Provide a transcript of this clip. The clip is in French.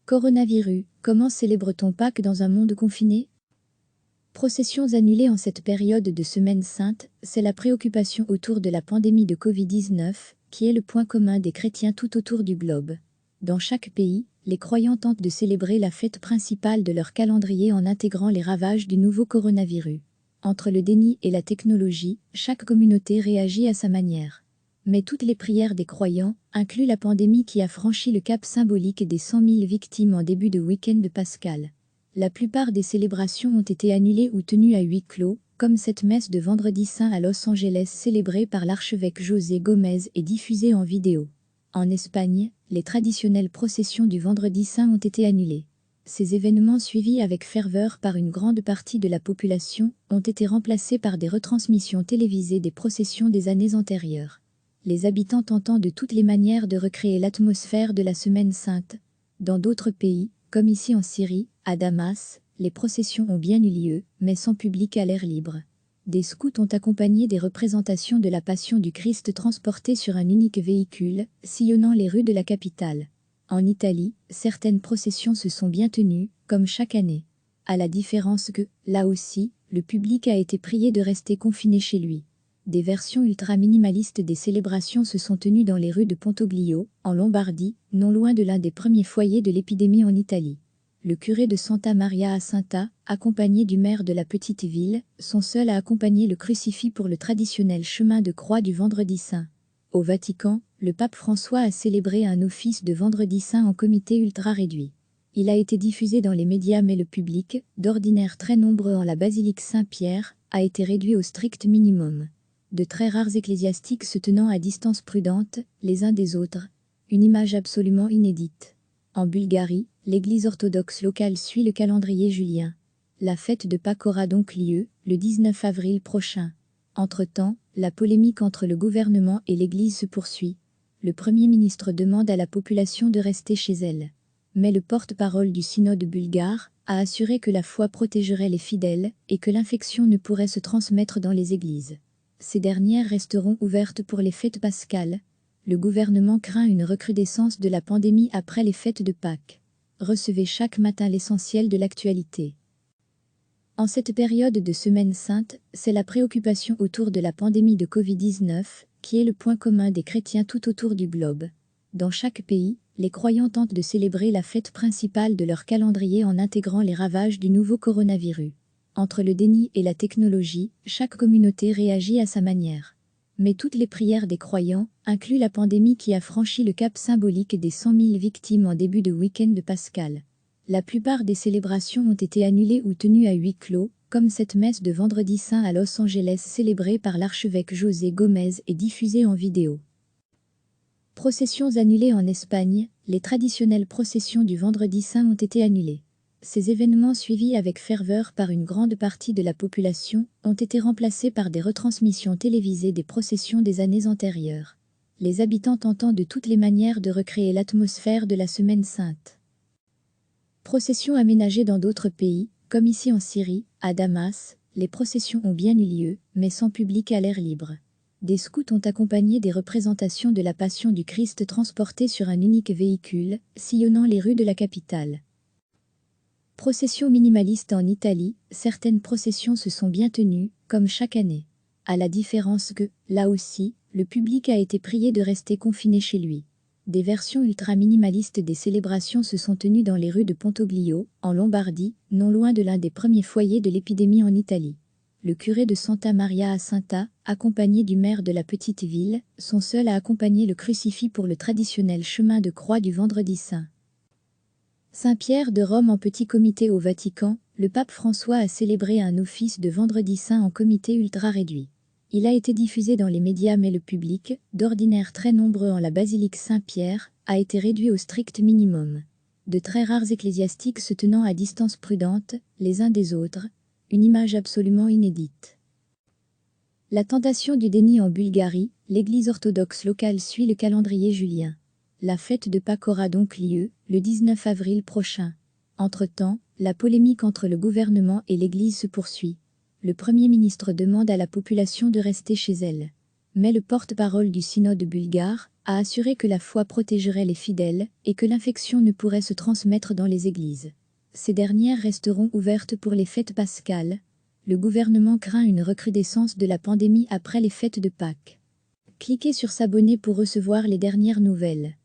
Coronavirus, comment célèbre-t-on Pâques dans un monde confiné? Processions annulées en cette période de Semaine Sainte, c'est la préoccupation autour de la pandémie de Covid-19, qui est le point commun des chrétiens tout autour du globe. Dans chaque pays, les croyants tentent de célébrer la fête principale de leur calendrier en intégrant les ravages du nouveau coronavirus. Entre le déni et la technologie, chaque communauté réagit à sa manière. Mais toutes les prières des croyants incluent la pandémie qui a franchi le cap symbolique des 100 000 victimes en début de week-end de Pascal. La plupart des célébrations ont été annulées ou tenues à huis clos, comme cette messe de Vendredi Saint à Los Angeles célébrée par l'archevêque José Gomez et diffusée en vidéo. En Espagne, les traditionnelles processions du Vendredi Saint ont été annulées. Ces événements suivis avec ferveur par une grande partie de la population ont été remplacés par des retransmissions télévisées des processions des années antérieures. Les habitants tentant de toutes les manières de recréer l'atmosphère de la Semaine Sainte. Dans d'autres pays, comme ici en Syrie, à Damas, les processions ont bien eu lieu, mais sans public à l'air libre. Des scouts ont accompagné des représentations de la Passion du Christ transportées sur un unique véhicule, sillonnant les rues de la capitale. En Italie, certaines processions se sont bien tenues, comme chaque année. À la différence que, là aussi, le public a été prié de rester confiné chez lui. Des versions ultra-minimalistes des célébrations se sont tenues dans les rues de Pontoglio, en Lombardie, non loin de l'un des premiers foyers de l'épidémie en Italie. Le curé de Santa Maria Assunta, accompagné du maire de la petite ville, sont seuls à accompagner le crucifix pour le traditionnel chemin de croix du Vendredi Saint. Au Vatican, le pape François a célébré un office de Vendredi Saint en comité ultra réduit. Il a été diffusé dans les médias mais le public, d'ordinaire très nombreux en la basilique Saint-Pierre, a été réduit au strict minimum. De très rares ecclésiastiques se tenant à distance prudente, les uns des autres. Une image absolument inédite. En Bulgarie, l'église orthodoxe locale suit le calendrier julien. La fête de Pâques aura donc lieu, le 19 avril prochain. Entre-temps, la polémique entre le gouvernement et l'église se poursuit. Le Premier ministre demande à la population de rester chez elle. Mais le porte-parole du synode bulgare a assuré que la foi protégerait les fidèles et que l'infection ne pourrait se transmettre dans les églises. Ces dernières resteront ouvertes pour les fêtes pascales. Le gouvernement craint une recrudescence de la pandémie après les fêtes de Pâques. Recevez chaque matin l'essentiel de l'actualité. En cette période de Semaine Sainte, c'est la préoccupation autour de la pandémie de Covid-19 qui est le point commun des chrétiens tout autour du globe. Dans chaque pays, les croyants tentent de célébrer la fête principale de leur calendrier en intégrant les ravages du nouveau coronavirus. Entre le déni et la technologie, chaque communauté réagit à sa manière. Mais toutes les prières des croyants incluent la pandémie qui a franchi le cap symbolique des 100 000 victimes en début de week-end de Pascal. La plupart des célébrations ont été annulées ou tenues à huis clos, comme cette messe de Vendredi Saint à Los Angeles célébrée par l'archevêque José Gomez et diffusée en vidéo. Processions annulées en Espagne, les traditionnelles processions du Vendredi Saint ont été annulées. Ces événements suivis avec ferveur par une grande partie de la population ont été remplacés par des retransmissions télévisées des processions des années antérieures. Les habitants tentant de toutes les manières de recréer l'atmosphère de la Semaine Sainte. Processions aménagées dans d'autres pays, comme ici en Syrie, à Damas, les processions ont bien eu lieu, mais sans public à l'air libre. Des scouts ont accompagné des représentations de la Passion du Christ transportées sur un unique véhicule, sillonnant les rues de la capitale. Processions minimalistes en Italie, certaines processions se sont bien tenues, comme chaque année. À la différence que, là aussi, le public a été prié de rester confiné chez lui. Des versions ultra-minimalistes des célébrations se sont tenues dans les rues de Pontoglio, en Lombardie, non loin de l'un des premiers foyers de l'épidémie en Italie. Le curé de Santa Maria Assunta, accompagné du maire de la petite ville, sont seuls à accompagner le crucifix pour le traditionnel chemin de croix du Vendredi Saint. Saint-Pierre de Rome en petit comité au Vatican, le pape François a célébré un office de Vendredi Saint en comité ultra réduit. Il a été diffusé dans les médias mais le public, d'ordinaire très nombreux en la basilique Saint-Pierre, a été réduit au strict minimum. De très rares ecclésiastiques se tenant à distance prudente, les uns des autres, une image absolument inédite. La tentation du déni en Bulgarie, l'église orthodoxe locale suit le calendrier julien. La fête de Pâques aura donc lieu, le 19 avril prochain. Entre-temps, la polémique entre le gouvernement et l'église se poursuit. Le Premier ministre demande à la population de rester chez elle. Mais le porte-parole du synode bulgare a assuré que la foi protégerait les fidèles et que l'infection ne pourrait se transmettre dans les églises. Ces dernières resteront ouvertes pour les fêtes pascales. Le gouvernement craint une recrudescence de la pandémie après les fêtes de Pâques. Cliquez sur s'abonner pour recevoir les dernières nouvelles.